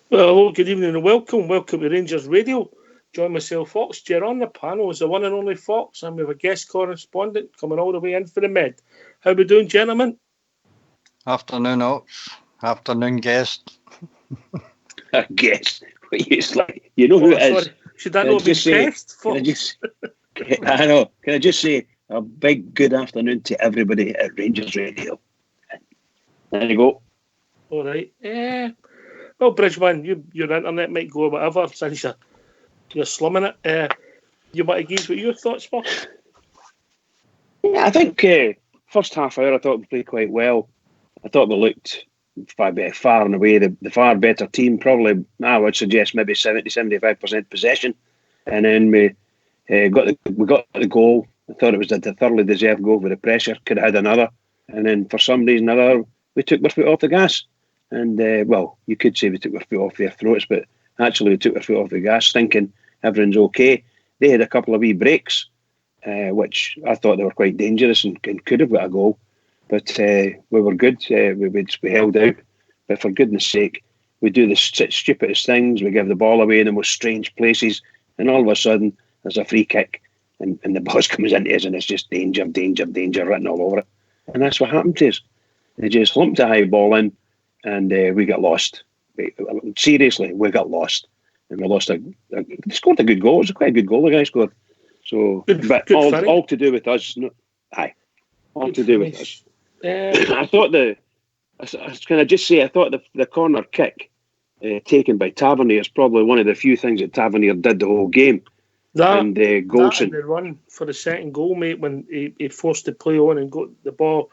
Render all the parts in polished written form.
Well, hello, good evening and welcome. Welcome to Rangers Radio. Join myself, Fox. Ger on the panel is the one and only Fox, and we have a guest correspondent coming all the way in for the Med. How we doing, gentlemen? Afternoon, Ox. Afternoon, guest. Guest? You know who it is. Sorry. Should that not be pressed, Fox? I know. Can I just say a big good afternoon to everybody at Rangers Radio? There you go. All right. Well, Bridgeman, your internet might go or whatever, since you're slumming it. You want to gauge what your thoughts were? Yeah, I think first half hour I thought we played quite well. I thought we looked far and away the far better team. Probably, I would suggest maybe 70-75% possession. And then we got the goal. I thought it was a thoroughly deserved goal with the pressure. Could have had another. And then for some reason or other, we took our foot off the gas. And, well, you could say we took our foot off their throats, but actually we took our foot off the gas thinking everyone's okay. They had a couple of wee breaks, which I thought they were quite dangerous and could have got a goal. But we were good. We held out. But for goodness sake, we do the stupidest things. We give the ball away in the most strange places. And all of a sudden, there's a free kick. And the ball comes into us and it's just danger written all over it. And that's what happened to us. They just lumped a high ball in. And we got lost. Seriously, we got lost. And we lost they scored a good goal. It was quite a good goal the guy scored. So, but all to do with us. All to do with us. I thought can I just say, I thought the corner kick taken by Tavernier is probably one of the few things that Tavernier did the whole game. And the run for the second goal, mate, when he forced the play on and got the ball.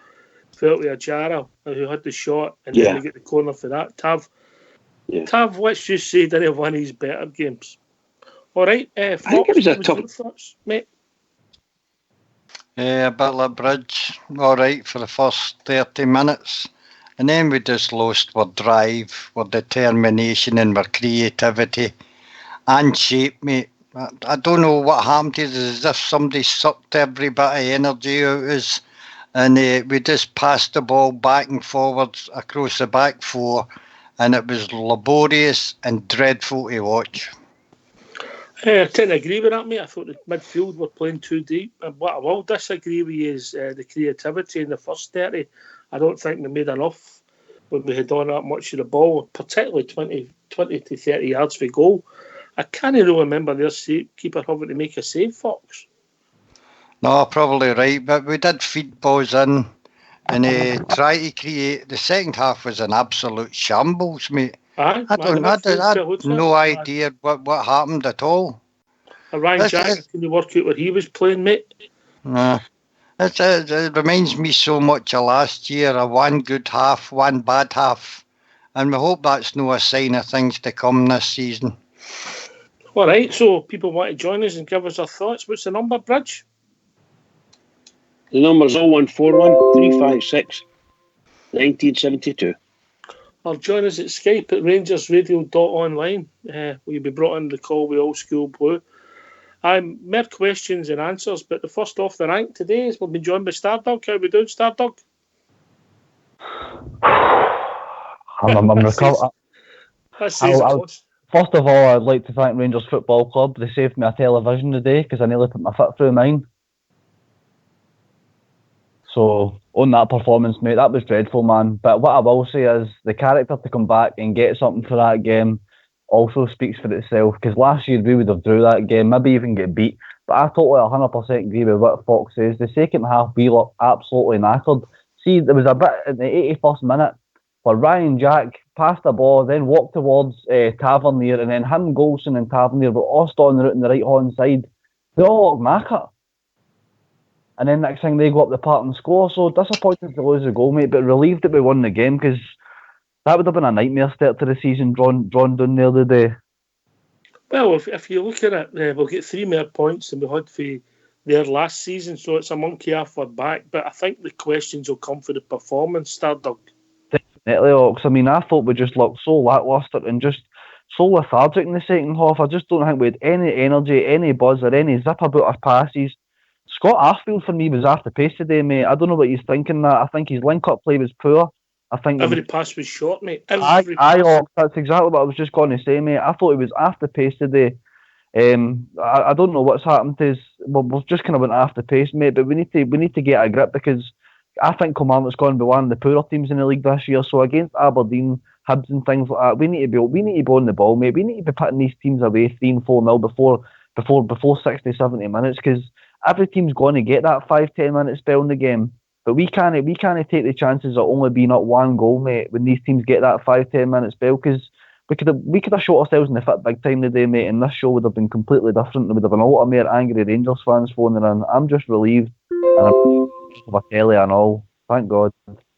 Felt with Ajara, who had the shot, and then they get the corner for that. Tav, let's just say that he won his better games. All right, Fox, I think it was a tough thoughts, mate. A bit like Bridge, all right for the first 30 minutes, and then we just lost our drive, our determination, and our creativity and shape, mate. I don't know what happened to us. It's as if somebody sucked every bit of energy out of us. And we just passed the ball back and forwards across the back four, and it was laborious and dreadful to watch. I tend to agree with that, mate. I thought the midfield were playing too deep. And what I will disagree with is the creativity in the first 30. I don't think they made enough when we had on that much of the ball, particularly 20 to 30 yards for goal. I can't really remember their keeper having to make a save, Fox. No, probably right, but we did feed balls in and try to create. The second half was an absolute shambles, mate. I had no idea what happened at all. Ryan Jack, can you work out where he was playing, mate? It reminds me so much of last year, a one good half, one bad half. And we hope that's no a sign of things to come this season. All right, so people want to join us and give us their thoughts. What's the number, Bridge? The number's 0141 356 1972. Or join us at Skype at rangersradio.online. We'll be brought in the call with Old School Blue. More questions and answers, but the first off the rank today is we'll be joined by Stardog. How are we doing, Stardog? I'm recovering. First of all, I'd like to thank Rangers Football Club. They saved me a television today because I nearly put my foot through mine. So, on that performance, mate, that was dreadful, man. But what I will say is the character to come back and get something for that game also speaks for itself. Because last year we would have drew that game, maybe even get beat. But I totally 100% agree with what Fox says. The second half, we looked absolutely knackered. See, there was a bit in the 81st minute where Ryan Jack passed the ball, then walked towards Tavernier, and then him, Golson and Tavernier were all on the route on the right-hand side. They all looked knackered. And then next thing they go up the park and score. So disappointed to lose the goal, mate, but relieved that we won the game because that would have been a nightmare start to the season drawn down the other day. Well, if you look at it, we'll get 3 more points than we had for their last season, so it's a monkey off our back. But I think the questions will come for the performance, Stardog. Definitely, Ox. I mean, I thought we just looked so lacklustre and just so lethargic in the second half. I just don't think we had any energy, any buzz, or any zip about our passes. Scott Arfield for me was after pace today, mate. I don't know what he's thinking that. I think his link-up play was poor. I think Every pass was short, mate. That's exactly what I was just going to say, mate. I thought it was after pace today. I don't know what's happened to us. We've just kind of went after pace, mate. But we need to get a grip, because I think Kilmarnock's going to be one of the poorer teams in the league this year. So against Aberdeen, Hibs, and things like that, we need to be on the ball, mate. We need to be putting these teams away 3-4-0 before 60-70 minutes, because every team's going to get that 5-10 minute spell in the game. But we can't take the chances of only being up one goal, mate, when these teams get that 5-10 minute spell, because we could have shot ourselves in the foot big time today, mate, and this show would have been completely different. There would have been a lot of more angry Rangers fans phoning in. I'm just relieved, and I'm with Kelly and all. Thank God.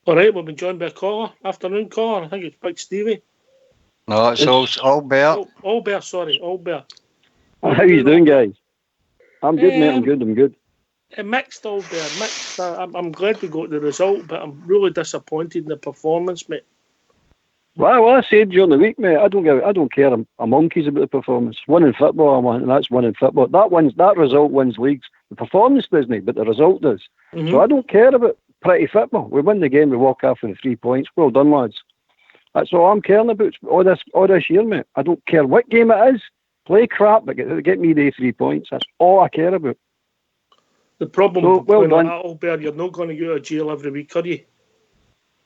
All right, we've been joined by a caller. Afternoon caller. I think it's Big Stevie. No, it's Albert. Albert, sorry, Albert. How you doing, guys? I'm good, mate. I'm good. Mixed, Albert. Mixed. I'm glad we got the result, but I'm really disappointed in the performance, mate. Well, I said during the week, mate, I don't care a monkeys about the performance. Winning football, and that's winning football. That result wins leagues. The performance doesn't, but the result does. Mm-hmm. So I don't care about pretty football. We win the game, we walk off with 3 points. Well done, lads. That's all I'm caring about all this year, mate. I don't care what game it is. Play crap, but get me the 3 points. That's all I care about. The problem with that, Albert, you're not going to go to jail every week, are you?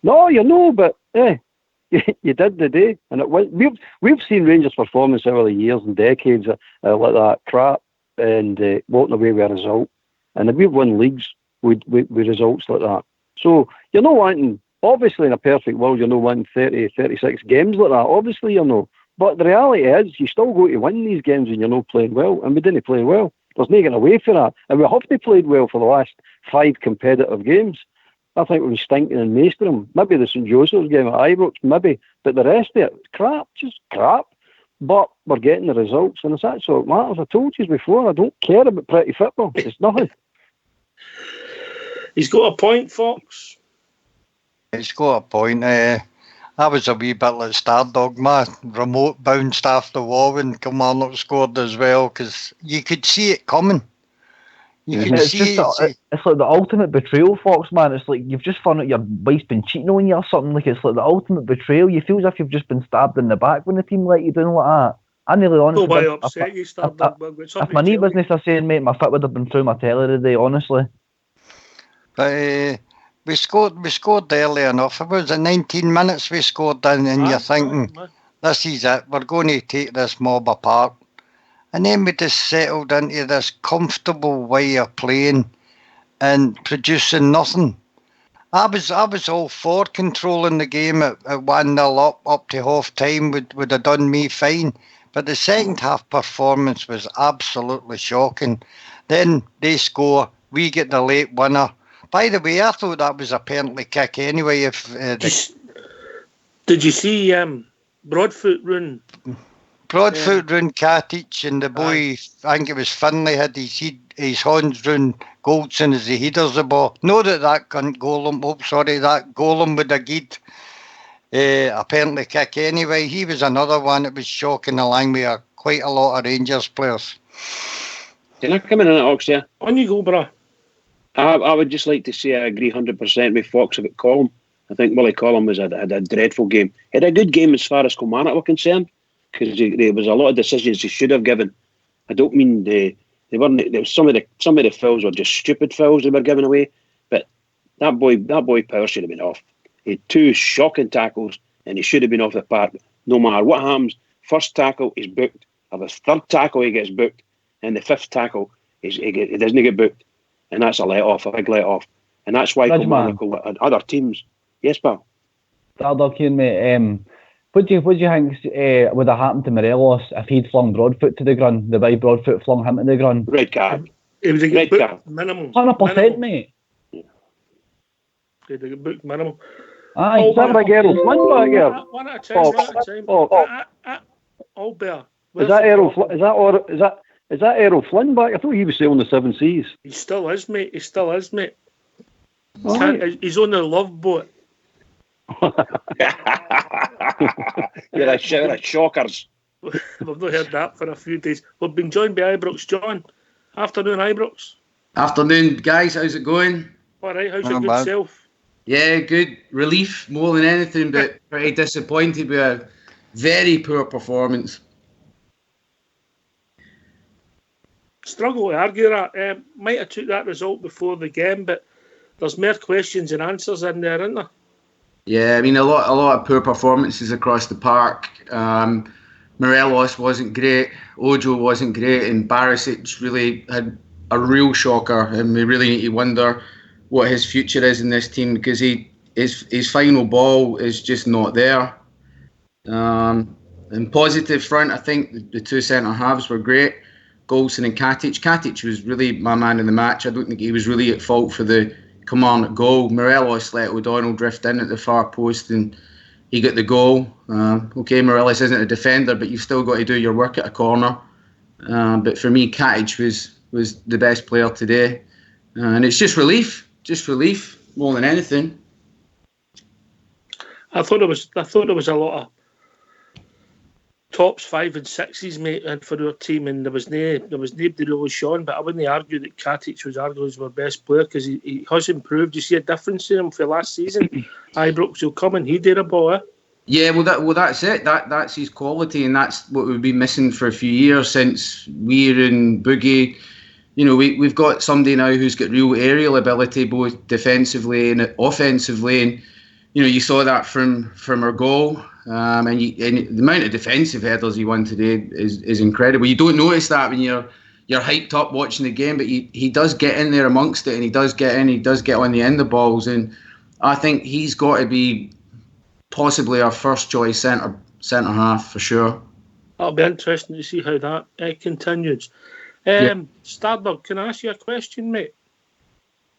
No, you're no, but you did the day, and we've seen Rangers' performance over the years and decades like that crap, and walking away with a result, and we've won leagues with results like that. So you're not wanting, obviously in a perfect world, you're not wanting 30, 36 games like that. Obviously you're not, but the reality is you still go to win these games when you're not playing well, and we didn't play well. There's no getting away from that, and we haven't played well for the last 5 competitive games. I think we were stinking in most of them. Maybe the St Joseph's game at Ibrox, maybe. But the rest of it, crap, just crap. But we're getting the results, and that's all that matters. I told you before, I don't care about pretty football. It's nothing. He's got a point, Fox. He's got a point. I was a wee bit like Stardog. My remote bounced off the wall when Kilmarnock scored as well, because you could see it coming. It's like the ultimate betrayal, Fox, man. It's like you've just found out your wife's been cheating on you or something. Like, it's like the ultimate betrayal. You feel as if you've just been stabbed in the back when the team let you down like that. I nearly honestly. Why upset you, if my knee business are saying, mate, my foot would have been through my telly today, honestly. But we scored early enough. It was 19 minutes we scored in, and you're thinking, this is it. We're going to take this mob apart. And then we just settled into this comfortable way of playing and producing nothing. I was all for controlling the game at 1-0 up to half time would have done me fine. But the second half performance was absolutely shocking. Then they score, we get the late winner. By the way, I thought that was a penalty kick anyway. Did you see Broadfoot run? Broadfoot run Katic, and the boy, I think it was Finlay, had his hands run Goldson as he headers the ball. No, that cunt Golem, that Golem would have given a penalty kick anyway. He was another one that was shocking along with quite a lot of Rangers players. Can I come in on it, Ox, yeah? On you go, brah. I would just like to say I agree 100% with Fox about Colm. I think Willie Colm had a dreadful game. He had a good game as far as Kilmarnock were concerned, because there was a lot of decisions he should have given. I don't mean they weren't. There was some of the fouls were just stupid fouls they were giving away. But that boy Power should have been off. He had 2 shocking tackles, and he should have been off the park. No matter what happens, first tackle is booked. Or the third tackle he gets booked, and the 5th tackle he doesn't get booked, and that's a big let off. And that's why Kilmarnock and other teams. Yes, pal. Stardog here, mate. What do you think would have happened to Morelos if he'd flung Broadfoot to the ground? The way Broadfoot flung him to the ground. Red card. It was a red card. Minimum. 100%, mate. Yeah. They get booked minimum. Is that my girl? One at a time. Albert. Is that Errol Flynn back? I thought he was sailing the 7 seas. He still is, mate. He's on the Love Boat. You're a shower of shockers. We've not heard that for a few days. We've been joined by Ibrox. John. Afternoon, Ibrox. Afternoon, guys. How's it going? All right. How's your good self? Yeah, good. Relief more than anything, but pretty disappointed with a very poor performance. Struggle to argue that. Might have took that result before the game, but there's more questions and answers in there, isn't there? Yeah, I mean a lot of poor performances across the park. Morelos wasn't great, Ojo wasn't great, and Barisic really had a real shocker, and we really need to wonder what his future is in this team, because his final ball is just not there. In positive front, I think the two centre halves were great, Goldson and Katic. Katic was really my man in the match. I don't think he was really at fault for the Kilmarnock goal. Morelos let O'Donnell drift in at the far post and he got the goal. Okay, Morelos isn't a defender, but you've still got to do your work at a corner. But for me, Katic was the best player today. And it's just relief more than anything. I thought there was a lot of tops 5 and 6s, mate, and for our team, and there was nobody really shone. But I wouldn't argue that Katic was arguably our best player, because he has improved. You see a difference in him for last season. Ibrox will come and he did a ball. Yeah, that's it. That's his quality, and that's what we've been missing for a few years since Weir and Boogie. You know, we've got somebody now who's got real aerial ability, both defensively and offensively, and you know, you saw that from our goal. And the amount of defensive headers he won today is incredible. You don't notice that when you're hyped up watching the game, but he does get in there amongst it, and he does get on the end of balls, and I think he's got to be possibly our first choice centre half for sure. That'll be interesting to see how that continues. Starberg, can I ask you a question, mate?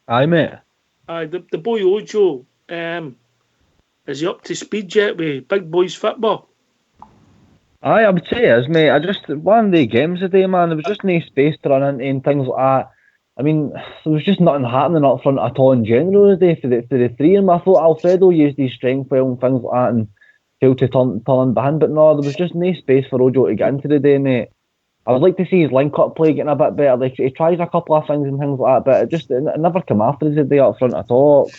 Aye, mate. The boy Ojo, is he up to speed yet with big boys football? Aye, I would say he is, mate. One of the games today, man, there was just no space to run into and things like that. I mean, there was just nothing happening up front at all in general today for the three of them. I thought Alfredo used his strength well and things like that and failed to turn behind, but no, there was just no space for Ojo to get into today, mate. I would like to see his link-up play getting a bit better. Like, he tries a couple of things and things like that, but it never came after us today up front at all.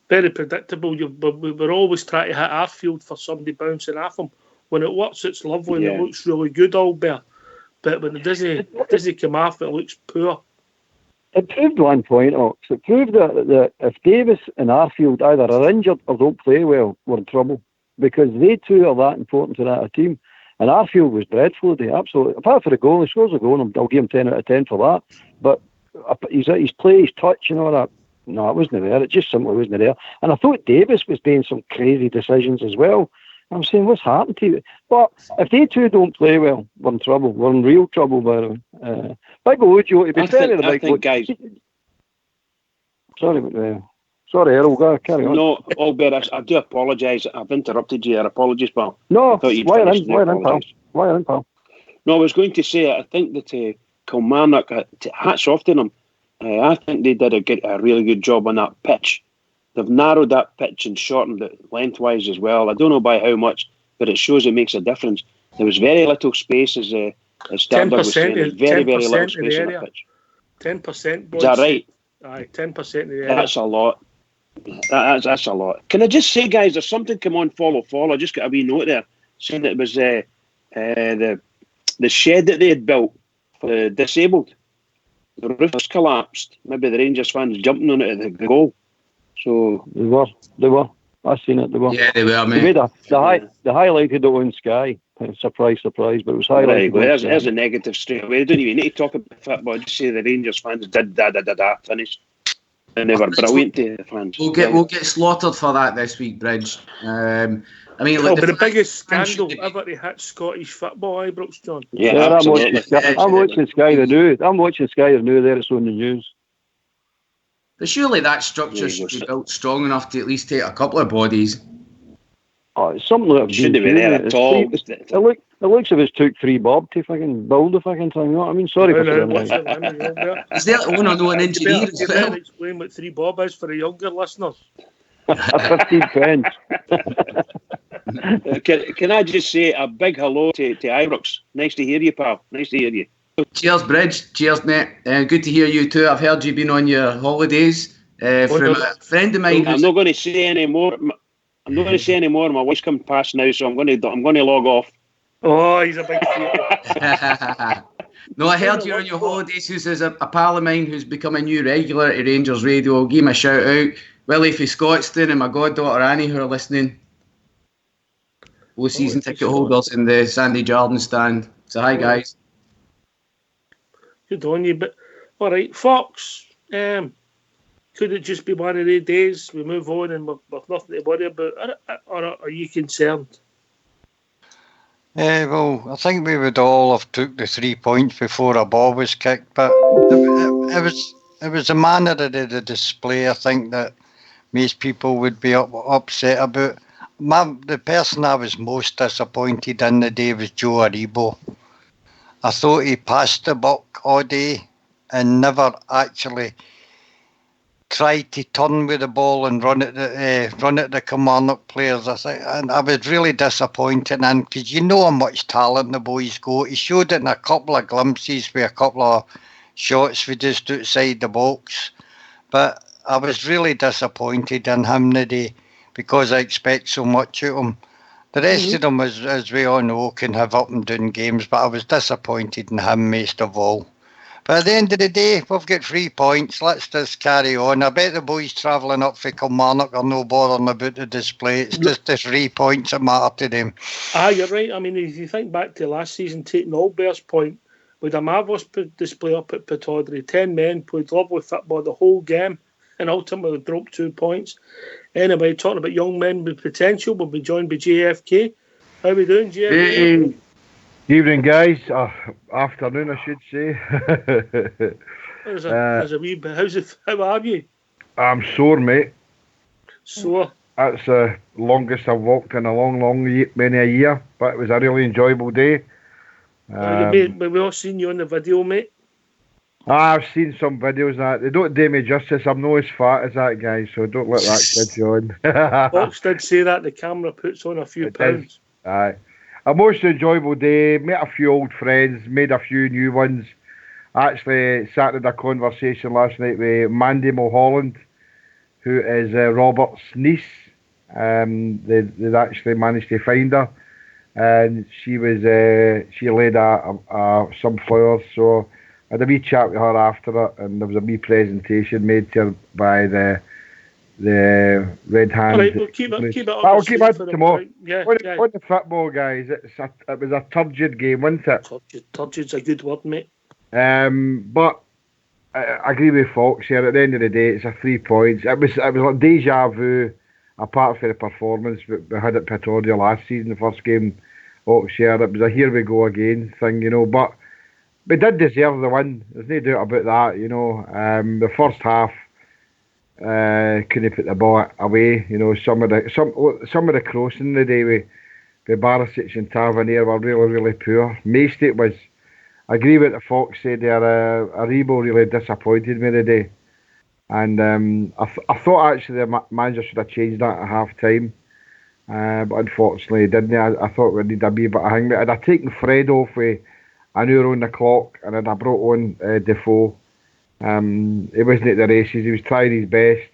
Very predictable. We were always trying to hit our field for somebody bouncing off him. When it works, it's lovely and it looks really good, Albert. But when it doesn't come off, it looks poor. It proved one point, Ox. It proved that if Davis and Arfield either are injured or don't play well, we're in trouble. Because they two are that important to that team. And Arfield was dreadful today, absolutely. Apart from the goal, he scores a goal, and I'll give him 10 out of 10 for that. But his play, his touch and all that, no, it wasn't there. It just simply wasn't there. And I thought Davis was doing some crazy decisions as well. I'm saying, what's happened to you? But if they two don't play well, we're in trouble. We're in real trouble, by the way. Big Ojo, to be fair to the big Ojo. Guys. Sorry, Errol, go carry on. No, Albert, I do apologise. I've interrupted you. Apologies, pal. No, why are in, pal? No, I was going to say, I think that Kilmarnock, hats off to them. I think they did a really good job on that pitch. They've narrowed that pitch and shortened it lengthwise as well. I don't know by how much, but it shows it makes a difference. There was very little space, as Starberg was saying. Very little space on the pitch. 10%. Is that right? Aye, 10% in the area. That's a lot. That's a lot. Can I just say, guys, there's something come on follow. I just got a wee note there saying that it was the shed that they had built for the disabled. The roof was collapsed. Maybe the Rangers fans jumping on it at the goal. So they were. I seen it. They were. Yeah, they were. Man. They highlighted it on Sky. Surprise, but it was highlighted. Right, there's a negative straight away. They don't even need to talk about football. Just say the Rangers fans did finish. And they were brilliant to the fans. We'll get slaughtered for that this week, Bridge. I mean, but the biggest scandal ever to hit Scottish football, Ibrox, John. Yeah, absolutely. I'm watching Sky the News. There it's on the news. But surely that structure should be built strong enough to at least take a couple of bodies. Oh, it's something that shouldn't be there at all. It looks as if it took 3 bob to fucking build the fucking thing. You know what I mean? Sorry for saying that. Is there one or no an engineer as well? Explain what 3 bob is for the younger listeners. 15 pence. Can I just say a big hello to Ibrox? Nice to hear you, pal. Nice to hear you. Cheers, Bridge. Cheers, mate. Good to hear you too. I've heard you've been on your holidays. from a friend of mine. I'm not going to say any more. I'm not going to say any more. My wife's coming past now, so I'm going to log off. Oh, he's a big fan. No, I heard you're on your holidays. There's a pal of mine who's become a new regular at Rangers Radio. I'll give him a shout out. Willie from Scotstoun and my goddaughter Annie who are listening. All season ticket holders in the Sandy Jardine stand. So hi guys. Good on you, but all right, Fox. Could it just be one of the days we move on and we've nothing to worry about, or are you concerned? Well, I think we would all have took the 3 points before a ball was kicked, but it was the manner of the display, I think, that most people would be upset about. The person I was most disappointed in the day was Joe Aribo. I thought he passed the buck all day and never actually tried to turn with the ball and run at the Kilmarnock players. And I was really disappointed in, because you know how much talent the boys got. He showed it in a couple of glimpses with a couple of shots for just outside the box. But I was really disappointed in him today because I expect so much out of him. The rest of them, as we all know, can have up and down games, but I was disappointed in him most of all. But at the end of the day, we've got 3 points. Let's just carry on. I bet the boys travelling up for Kilmarnock are no bothering about the display. It's just the 3 points that matter to them. You're right. I mean, if you think back to last season, taking Albert's point, with a marvellous display up at Pittodrie, 10 men played lovely football the whole game and ultimately dropped 2 points. Anyway, talking about young men with potential, we'll be joined by JFK. How are we doing, JFK? Hey. Evening, guys. Afternoon, I should say. How are you? I'm sore, mate. Sore? That's the longest I've walked in a many a year, but it was a really enjoyable day. We've all seen you on the video, mate. I've seen some videos that they don't do me justice. I'm not as fat as that guy, so don't let that kid join. Fox did say that the camera puts on a few pounds. Aye. A most enjoyable day, met a few old friends, made a few new ones. Actually sat in a conversation last night with Mandy Mulholland, who is Robert's niece. They'd actually managed to find her, and she laid some flowers, so I had a wee chat with her after it, and there was a wee presentation made to her by the Red Hand. All right, we'll keep it on. I'll keep it tomorrow. Yeah, on the football, guys, it was a turgid game, wasn't it? Turgid's a good word, mate. But I agree with Fox here. At the end of the day, it's a 3 points. It was like deja vu, apart from the performance we had at Pittodrie last season, the first game, Oxshire. It was a here we go again thing, you know. But we did deserve the win. There's no doubt about that, you know. The first half, couldn't put the ball away. You know, some of the crossing the day with Barisic and Tavernier were really, really poor. Most it was. I agree with the Fox said there. Aribo really disappointed me today, and I thought actually the manager should have changed that at half time, but unfortunately he didn't. I thought we needed a wee bit of hang. I'd have taken Fred off with an hour on the clock, and I'd have brought on Defoe. He wasn't at the races. He was trying his best.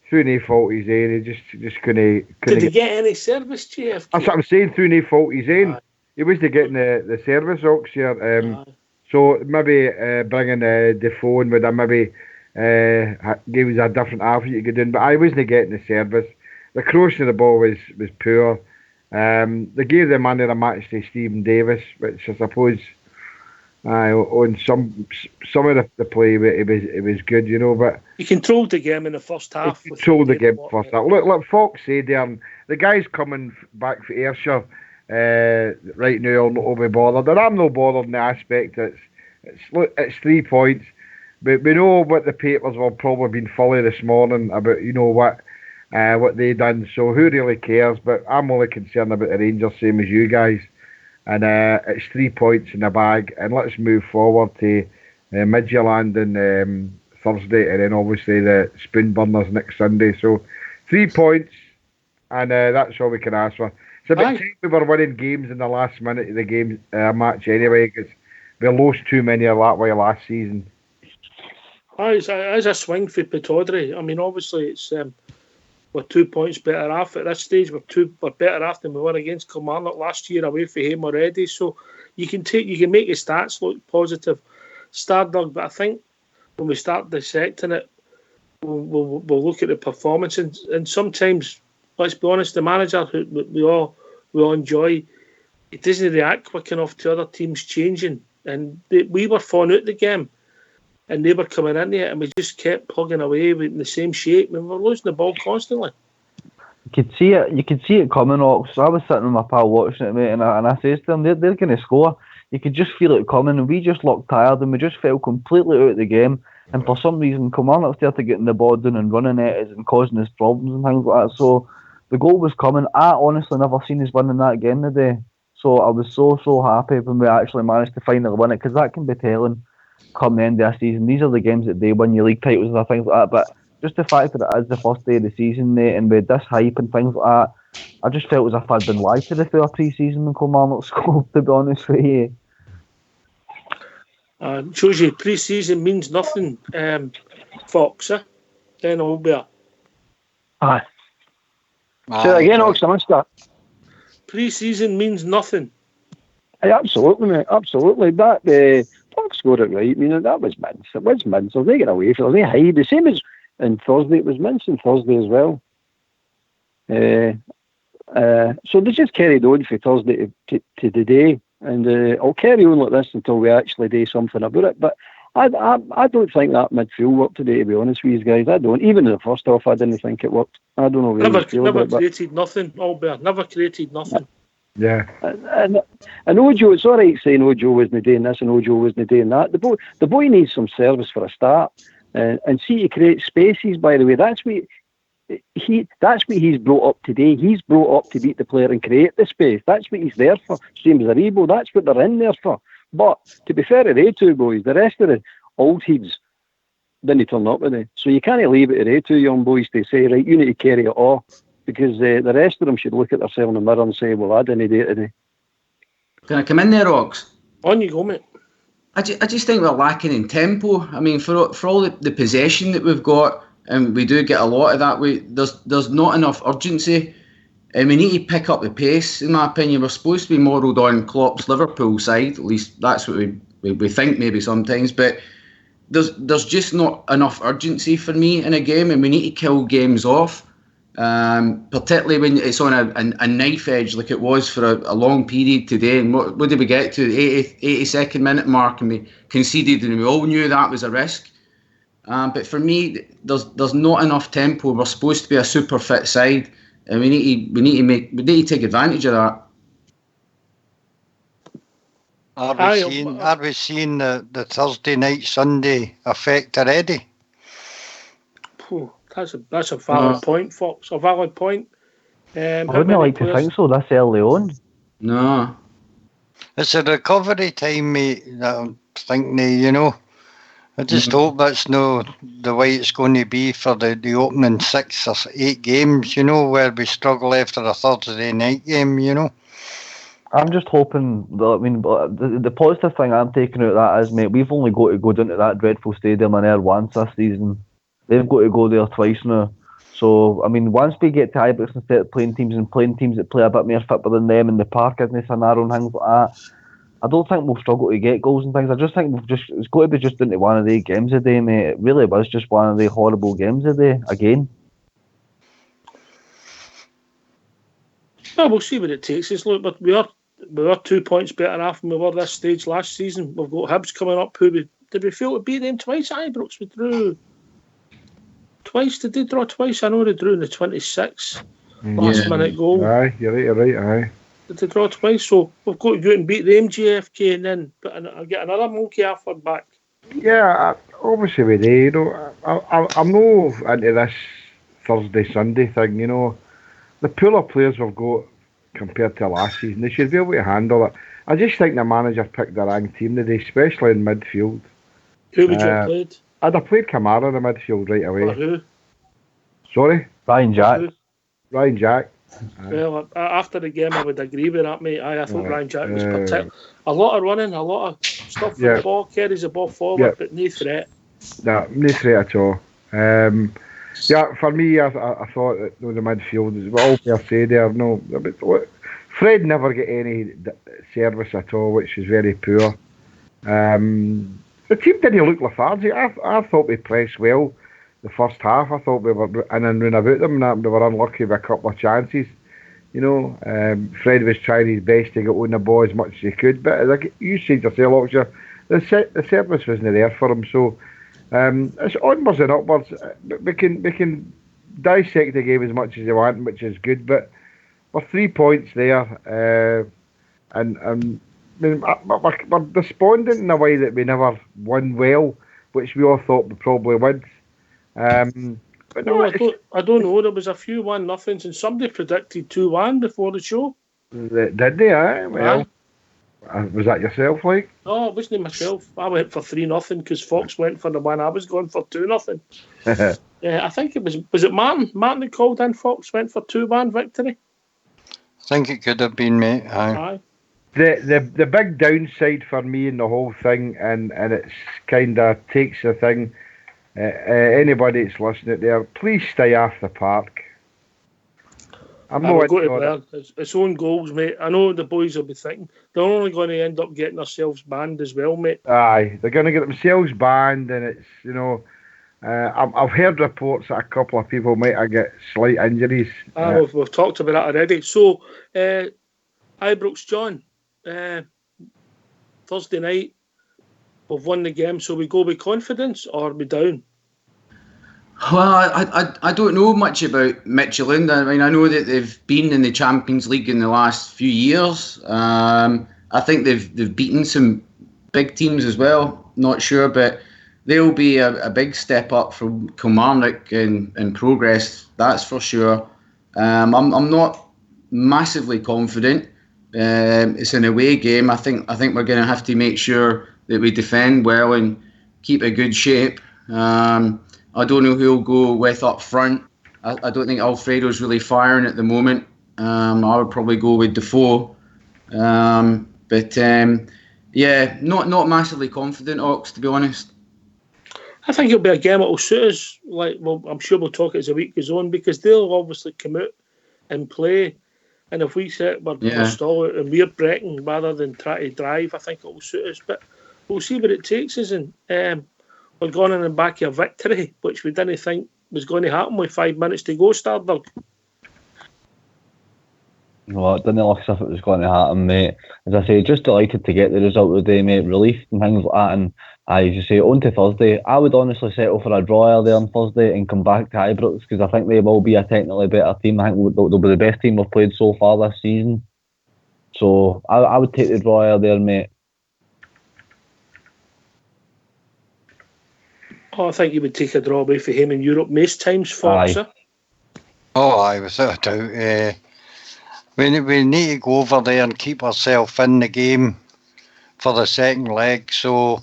Through no fault his own, he just couldn't. Did he get any service, JFK? That's what I'm saying. Through no fault his own, he wasn't getting the service Oxshire. So maybe bringing Defoe in would have maybe gave us a different avenue to get in. But I wasn't getting the service. The crossing of the ball was poor. They gave the man of the match to Stephen Davis, which I suppose. On some of the play, it was good, you know. But he controlled the game in the first half. Controlled the game first half. Look, Fox said there, the guy's coming back for Ayrshire right now. I'll be bothered, and I'm no bothered in the aspect. It's 3 points, but we know what the papers will probably been fully this morning about, you know, what they done. So who really cares? But I'm only concerned about the Rangers, same as you guys. And it's 3 points in the bag, and let's move forward to Midtjylland on Thursday, and then obviously the Spoonburners next Sunday. So 3 points, and that's all we can ask for. It's a bit time we were winning games in the last minute of the game match anyway, because we lost too many of that way last season. It's a swing for Pittodrie. I mean, obviously, it's we're 2 points better off at this stage. We're better off than we were against Kilmarnock last year away from home already. So you can make the stats look positive, Stardog. But I think when we start dissecting it, we'll look at the performance, and sometimes, let's be honest, the manager who we all enjoy, it doesn't react quick enough to other teams changing, and we were falling out the game. And they were coming into it, and we just kept plugging away in the same shape. We were losing the ball constantly. You could see it coming, Ox. I was sitting with my pal watching it, mate, and I says to them, they're going to score. You could just feel it coming, and we just looked tired, and we just fell completely out of the game. And for some reason, Kilmarnock started getting the ball down and running at us and causing us problems and things like that. So the goal was coming. I honestly never seen us winning that game today. So I was so happy when we actually managed to finally win it, because that can be telling. Come the end of the season, these are the games that they win your league titles and things like that. But just the fact that it is the first day of the season, mate, and with this hype and things like that, I just felt as if I'd been lied to the fair pre-season when Kilmarnock scored, to be honest with you. Shows you pre-season means nothing, Fox, then Albert. Aye. Say that again, Ox, I missed that. Pre-season means nothing. Aye, absolutely, mate, absolutely. That Fox got it right. I mean, that was mince. It was mince. They get away from it. They hide. The same as on Thursday. It was mince on Thursday as well. So they just carried on from Thursday to today, and I'll carry on like this until we actually do something about it. But I don't think that midfield worked today, to be honest with you guys. I don't. Even in the first half, I didn't think it worked. I don't know. Never created nothing, Albert. Never created nothing. Yeah. And Ojo, it's all right saying Ojo wasn't doing this and Ojo wasn't doing that. The boy needs some service for a start, and see to create spaces. By the way, that's what he's brought up today. He's brought up to beat the player and create the space. That's what he's there for. Same as Aribo. That's what they're in there for. But to be fair to they two boys, the rest of the old heads didn't turn up with it. So you can't leave it to they two young boys to say, right, you need to carry it all. Because the rest of them should look at themselves in the mirror and say, well, I didn't do it today. Can I come in there, Ox? On you go, mate. I just think we're lacking in tempo. I mean, for all the possession that we've got, and we do get a lot of that, there's not enough urgency. And we need to pick up the pace, in my opinion. We're supposed to be modelled on Klopp's Liverpool side. At least that's what we think maybe sometimes. But there's just not enough urgency for me in a game, and we need to kill games off. Particularly when it's on a knife edge like it was for a long period today. And what did we get to? The 82nd minute mark, and we conceded, and we all knew that was a risk. But for me, there's not enough tempo. We're supposed to be a super fit side, and we need to take advantage of that. Are we seeing the Thursday night Sunday effect already? That's a valid point, Fox. A valid point. I wouldn't like to think so this early on. No. It's a recovery time, mate, that I'm thinking of, you know. I just hope that's no the way it's going to be for the opening 6 or 8 games, you know, where we struggle after a Thursday night game, you know. I'm just hoping that, I mean, the positive thing I'm taking out of that is, mate, we've only got to go down to that dreadful stadium in Ayr once this season. They've got to go there twice now. So, I mean, once we get to Ibrox and start playing teams that play a bit more football than them, and the park isn't so narrow and things like that, I don't think we'll struggle to get goals and things. I just think it's got to be just into one of the games a day, mate. It really was just one of the horrible games a day, again. Well, we'll see what it takes us. Look, but we are 2 points better off than we were this stage last season. We've got Hibs coming up. Did we fail to beat them twice at Ibrox? We drew twice. Did they draw twice? I know they drew in the 26th last minute goal. Aye, you're right, aye. Did they draw twice? So we've got to go and beat them GFK and then get another monkey off our back. Yeah, obviously we do. You know, I'm no into this Thursday Sunday thing. You know, the pool of players we've got compared to last season, they should be able to handle it. I just think the manager picked the wrong team today, especially in midfield. Who would you have played? I'd have played Kamara in the midfield right away. Or who? Sorry? Ryan Jack. Ryan Jack. Well, after the game, I would agree with that, mate. I thought Ryan Jack was particular. A lot of running, a lot of stuff with the ball, carries the ball forward, but no threat. No, no threat at all. Yeah, for me, I thought that the midfield is all per se there. No, but Fred never get any service at all, which is very poor. The team didn't look lethargic. I thought we pressed well the first half. I thought we were in and round about them, and that we were unlucky with a couple of chances. Fred was trying his best to get on the ball as much as he could, but like you said yourself, Oxford, the service wasn't there for him. So it's onwards and upwards. We can dissect the game as much as you want, which is good. But we're 3 points there, and I mean, we're despondent in a way that we never won well, which we all thought we probably would. But no, I don't know. There was a few 1-0s, and somebody predicted 2-1 before the show. Did they? Well, was that yourself, like? No, it wasn't myself. I went for 3-0 because Fox went for the one. I was going for 2-0. I think it was it Martin? Martin that called in. Fox went for 2-1 victory. I think it could have been, mate. Aye. The big downside for me in the whole thing, and it's kind of takes the thing. Anybody that's listening there, please stay off the park. I'm not going to learn. It's own goals, mate. I know the boys will be thinking they're only going to end up getting themselves banned as well, mate. Aye, they're going to get themselves banned, and it's I've heard reports that a couple of people might get slight injuries. We've talked about that already. So, Ibrox John, Thursday night, we've won the game, so we go with confidence or we down? Well, I don't know much about Midtjylland. I mean, I know that they've been in the Champions League in the last few years. I think they've beaten some big teams as well. Not sure, but they'll be a big step up from Kilmarnock in progress. That's for sure. I'm not massively confident. It's an away game. I think we're going to have to make sure that we defend well and keep a good shape. I don't know who'll go with up front. I don't think Alfredo's really firing at the moment. I would probably go with Defoe. Not massively confident, Ox, to be honest. I think it'll be a game that will suit us. I'm sure we'll talk as the week goes on, because they'll obviously come out and play. And if we sit, we're stall out and we're breaking rather than try to drive, I think it will suit us. But we'll see what it takes us. And we're going in the back of a victory, which we didn't think was going to happen with 5 minutes to go, Starberg. Well, it didn't look as if it was going to happen, mate. As I say, just delighted to get the result of the day, mate. Relief and things like that. And as you say, on to Thursday. I would honestly settle for a draw there on Thursday and come back to Ibrox, because I think they will be a technically better team. I think they'll be the best team we've played so far this season. So I would take the draw there, mate. Oh, I think you would take a draw away for him in Europe most times, Fox. Aye, without a doubt. We need to go over there and keep ourselves in the game for the second leg. So,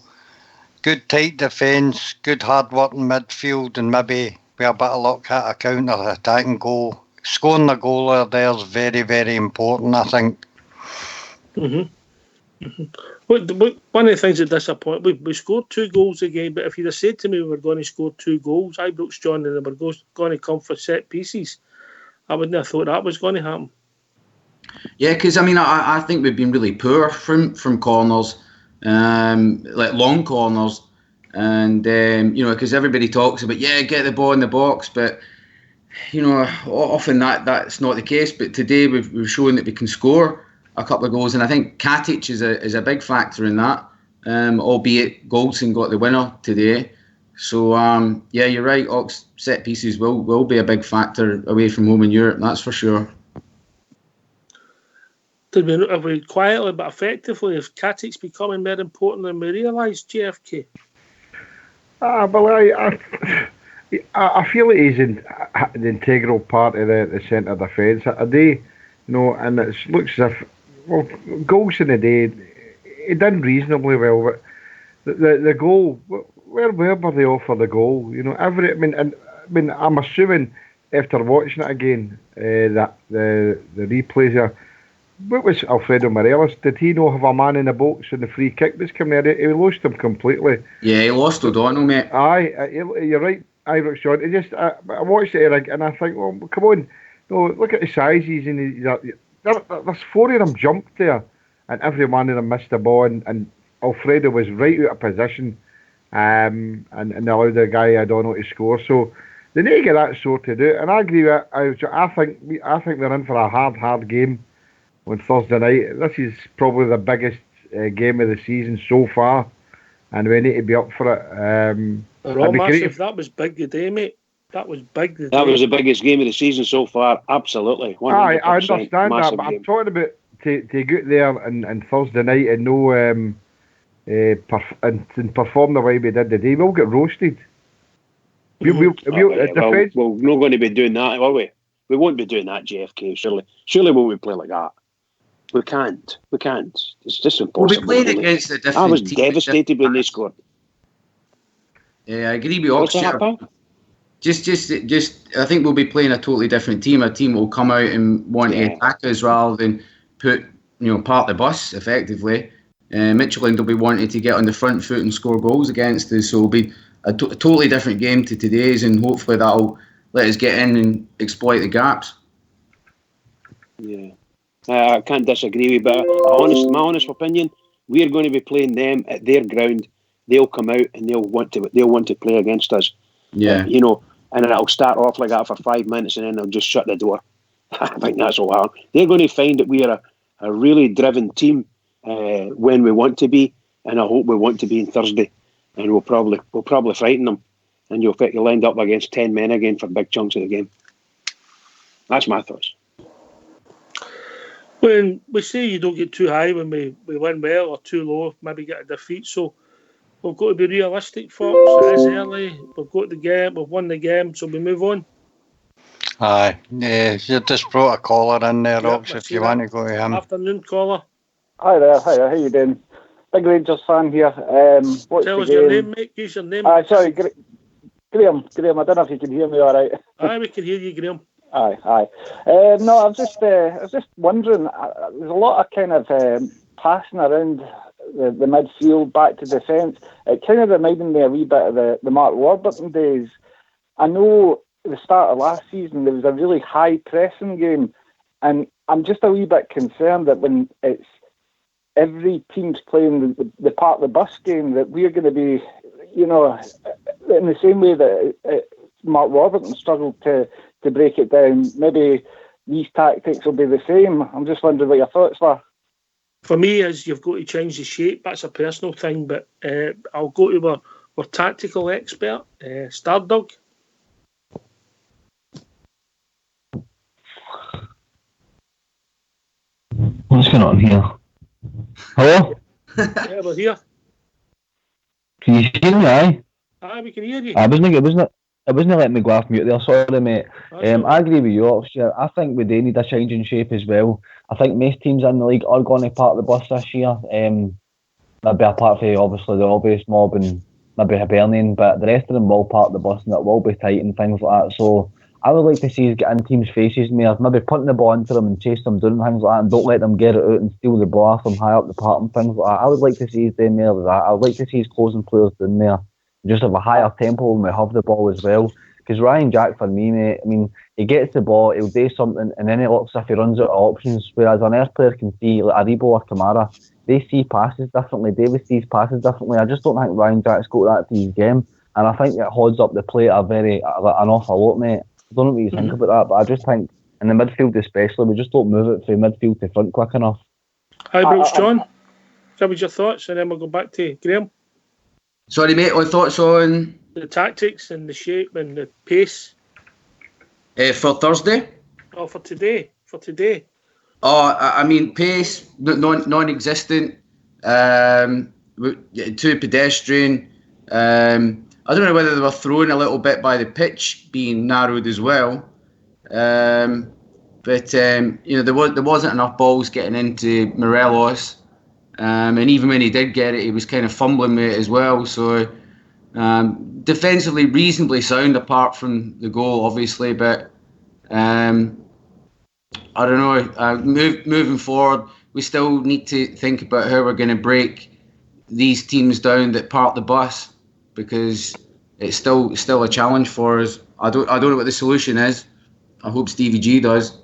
good tight defence, good hard working midfield, and maybe with a bit of luck at a counter attacking goal. Scoring the goal there is very, very important, I think. One of the things that disappointed, we scored 2 goals again, but if you'd have said to me we were going to score 2 goals, Ibrox John, and they were going to come for set pieces, I wouldn't have thought that was going to happen. Yeah, because I mean, I think we've been really poor from corners, like long corners, and because everybody talks about get the ball in the box, but often that's not the case. But today we've shown that we can score a couple of goals, and I think Katic is a big factor in that. Albeit Goldson got the winner today, so you're right. Ox set pieces will be a big factor away from home in Europe. That's for sure. Have we quietly but effectively, if Katic's becoming more important than we realise, JFK? I feel he's an integral part of the centre defence. And it looks as if, goals in the day, he done reasonably well, but the goal, where were they all for the goal? I'm assuming after watching it again, that the replays are, what was Alfredo Morelos? Did he not have a man in the box when the free kick was coming in? He lost him completely. Yeah, he lost O'Donnell, mate. You're right, Ibrox Sean. I watched it and I think, well, come on, no, look at the sizes and there's 4 of them jumped there, and every one of them missed the ball, and Alfredo was right out of position, and they allowed the guy O'Donnell to score. So they need to get that sorted out. And I agree with it. I think they're in for a hard game on Thursday night. This is probably the biggest game of the season so far, and we need to be up for it. They're all massive. That was big today, mate. That was big today. That was the biggest game of the season so far. Absolutely. 100%. I understand that, but I'm talking about to get there and Thursday night and no and perform the way we did today. We'll get roasted. We're not going to be doing that, are we? We won't be doing that, JFK. Surely won't we play like that? We can't. It's just impossible. We'll be playing against a different team. I was devastated when they scored. Yeah, I agree with Oxford. Just, I think we'll be playing a totally different team. A team will come out and want to attack us rather than park the bus effectively. Midtjylland will be wanting to get on the front foot and score goals against us. So it'll be a totally different game to today's, and hopefully that'll let us get in and exploit the gaps. Yeah, I can't disagree with you, but my honest opinion, we're going to be playing them at their ground. They'll come out and they'll want to play against us. Yeah, and it'll start off like that for 5 minutes, and then they'll just shut the door. I think that's all hard. They're going to find that we are a really driven team when we want to be, and I hope we want to be on Thursday, and we'll probably frighten them, and you'll end up against 10 men again for big chunks of the game. That's my thoughts. When we say you don't get too high when we win well, or too low, maybe get a defeat. So we've got to be realistic, folks. It is early. We've got the game. We've won the game, so we move on. Aye, yeah. You just brought a caller in there, Rox, if you want to go to him. Afternoon, caller. Hi there. How you doing? Big Rangers fan here. Tell us your name, mate. Use your name. Sorry, Graham. I don't know if you can hear me all right. Aye, we can hear you, Graham. Aye. No, I was just wondering. There's a lot of kind of passing around the midfield back to defence. It kind of reminded me a wee bit of the Mark Warburton days. I know at the start of last season there was a really high pressing game, and I'm just a wee bit concerned that when it's every team's playing the part of the bus game, that we're going to be, in the same way that Mark Warburton struggled to break it down. Maybe these tactics will be the same. I'm just wondering what your thoughts were. For me, is you've got to change the shape. That's a personal thing, but I'll go to our tactical expert, Stardog. What's going on here? Hello? Yeah, we're here. Can you hear me? Aye, we can hear you. It wasn't letting me go off mute there, sorry mate. I agree with you, Oxford. I think we do need a change in shape as well. I think most teams in the league are going to part the bus this year. Maybe apart from obviously the obvious mob and maybe Hibernian, but the rest of them will part the bus and it will be tight and things like that. So I would like to see us get in teams' faces more, maybe putting the ball into them and chase them down and things like that, and don't let them get it out and steal the ball off them high up the park and things like that. I would like to see us do more of that. I would like to see us closing players down there. Just have a higher tempo when we have the ball as well. Because Ryan Jack, for me, mate, I mean, he gets the ball, he'll do something, and then it looks as if he runs out of options. Whereas an Earth player can see, like Aribo or Kamara, they see passes differently. Davis sees passes differently. I just don't think Ryan Jack's got that to his game. And I think it holds up the plate an awful lot, mate. I don't know what you think about that, but I just think, in the midfield especially, we just don't move it from midfield to front quick enough. Hi, Bruce John. Tell me your thoughts, and then we'll go back to Graham. Sorry, mate, what thoughts on the tactics and the shape and the pace? For Thursday? Oh, for today. Oh, I mean, pace, non-existent, too pedestrian. I don't know whether they were thrown a little bit by the pitch being narrowed as well. But there wasn't enough balls getting into Morelos. And even when he did get it, he was kind of fumbling with it as well. So defensively reasonably sound apart from the goal, obviously. But I don't know. Moving forward, we still need to think about how we're going to break these teams down that part the bus, because it's still a challenge for us. I don't know what the solution is. I hope Stevie G does.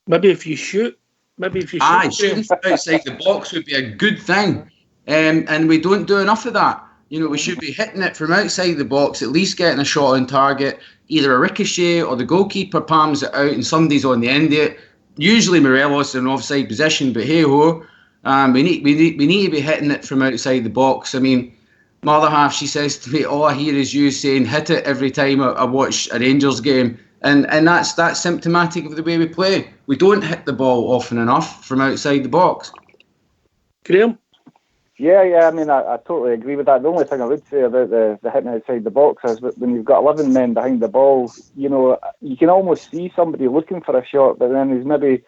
Maybe if you shoot. Shooting from outside the box would be a good thing. And we don't do enough of that. You know, we should be hitting it from outside the box, at least getting a shot on target, either a ricochet or the goalkeeper palms it out and somebody's on the end of it. Usually Morelos in an offside position, but hey ho, we need to be hitting it from outside the box. I mean, my other half, she says to me, all I hear is you saying hit it every time I watch a Rangers game. And that's symptomatic of the way we play. We don't hit the ball often enough from outside the box. Graham? Yeah. I mean, I totally agree with that. The only thing I would say about the hitting outside the box is that when you've got 11 men behind the ball, you know, you can almost see somebody looking for a shot, but then there's maybe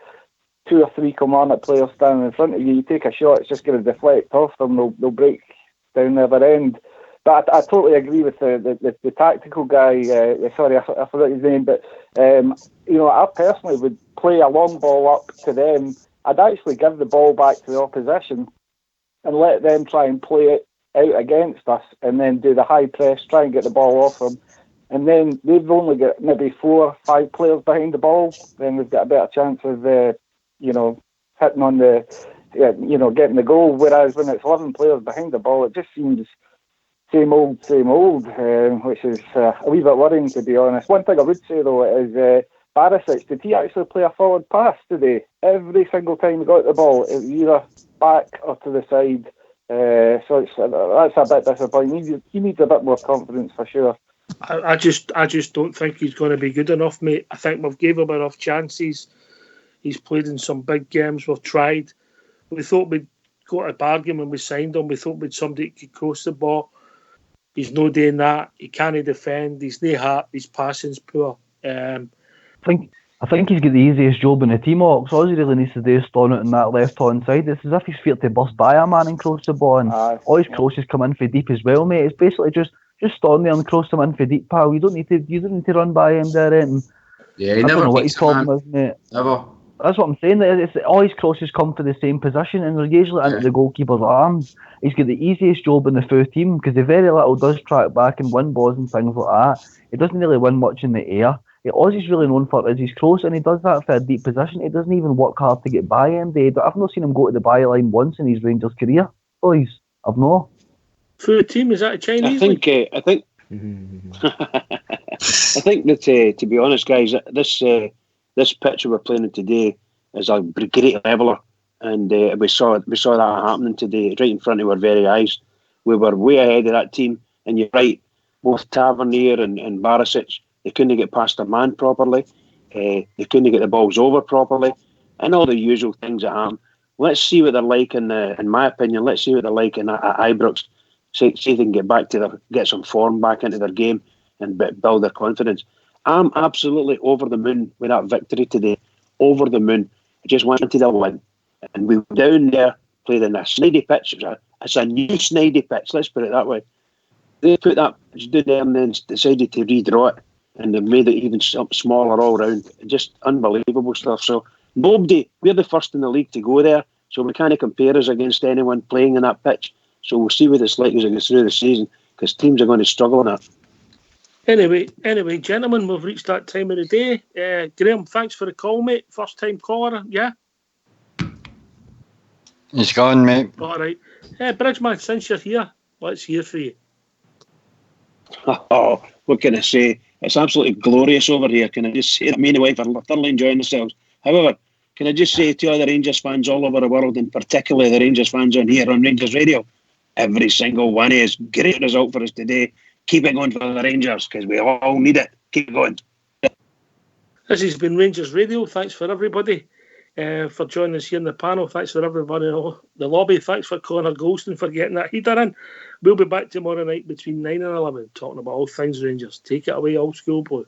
2 or 3 Kilmarnock players standing in front of you. You take a shot, it's just going to deflect off them. They'll break down the other end. But I totally agree with the tactical guy. Sorry, I forgot his name. But, you know, I personally would play a long ball up to them. I'd actually give the ball back to the opposition and let them try and play it out against us, and then do the high press, try and get the ball off them. And then they've only got maybe 4 or 5 players behind the ball. Then we've got a better chance of, you know, hitting on you know, getting the goal. Whereas when it's 11 players behind the ball, it just seems same old, which is a wee bit worrying, to be honest. One thing I would say, though, is Barisic, did he actually play a forward pass today? Every single time he got the ball, it was either back or to the side. So that's a bit disappointing. He needs a bit more confidence for sure. I just don't think he's going to be good enough, mate. I think we've gave him enough chances. He's played in some big games. We've tried. We thought we'd got a bargain when we signed him. We thought we'd somebody who could cross the ball. He's no doing that. He can't defend. He's no heart. His passing's poor. I think he's got the easiest job in the team, Ox. All he really needs to do is stand out on that left-hand side. It's as if he's feared to bust by a man and cross the ball, and all his crosses come in for deep as well, mate. It's basically just stand there and cross them in for deep, pal. You don't need to run by him there. Yeah, I don't know what his problem is, mate. Never. That's what I'm saying. All his crosses come for the same position, and they're usually into the goalkeeper's arms. He's got the easiest job in the full team because he very little does track back and win balls and things like that. He doesn't really win much in the air. All he's really known for is his cross, and he does that for a deep position. He doesn't even work hard to get by MD. I've not seen him go to the byline once in his Rangers career, boys. I've not. Full team, is that a Chinese? I think I think that to be honest, guys, this pitch we're playing in today is a great leveller, and we saw that happening today right in front of our very eyes. We were way ahead of that team, and you're right, both Tavernier and Barisic, they couldn't get past a man properly, they couldn't get the balls over properly, and all the usual things that happen. Let's see what they're like in my opinion. Let's see what they're like at Ibrox. See if they can get some form back into their game and build their confidence. I'm absolutely over the moon with that victory today. Over the moon. I just wanted a win. And we were down there, played in a snidey pitch. It's a new snidey pitch, let's put it that way. They put that pitch down there and then decided to redraw it. And they made it even smaller all round. Just unbelievable stuff. So we're the first in the league to go there. So we can't compare us against anyone playing in that pitch. So we'll see what it's like as it goes through the season, because teams are going to struggle in that. Anyway, gentlemen, we've reached that time of the day. Graham, thanks for the call, mate. First time caller, yeah? He's gone, mate. All right. Bridgeman, since you're here, let's hear for you. Oh, what can I say? It's absolutely glorious over here. Can I just say that me and the wife are thoroughly enjoying themselves. However, can I just say to other Rangers fans all over the world, and particularly the Rangers fans on here on Rangers Radio, every single one is great result for us today. Keep it going for the Rangers, because we all need it. Keep it going. This has been Rangers Radio. Thanks for everybody for joining us here in the panel. Thanks for everybody in the lobby. Thanks for Connor Golston for getting that heater in. We'll be back tomorrow night between 9 and 11 talking about all things Rangers. Take it away, old school boy.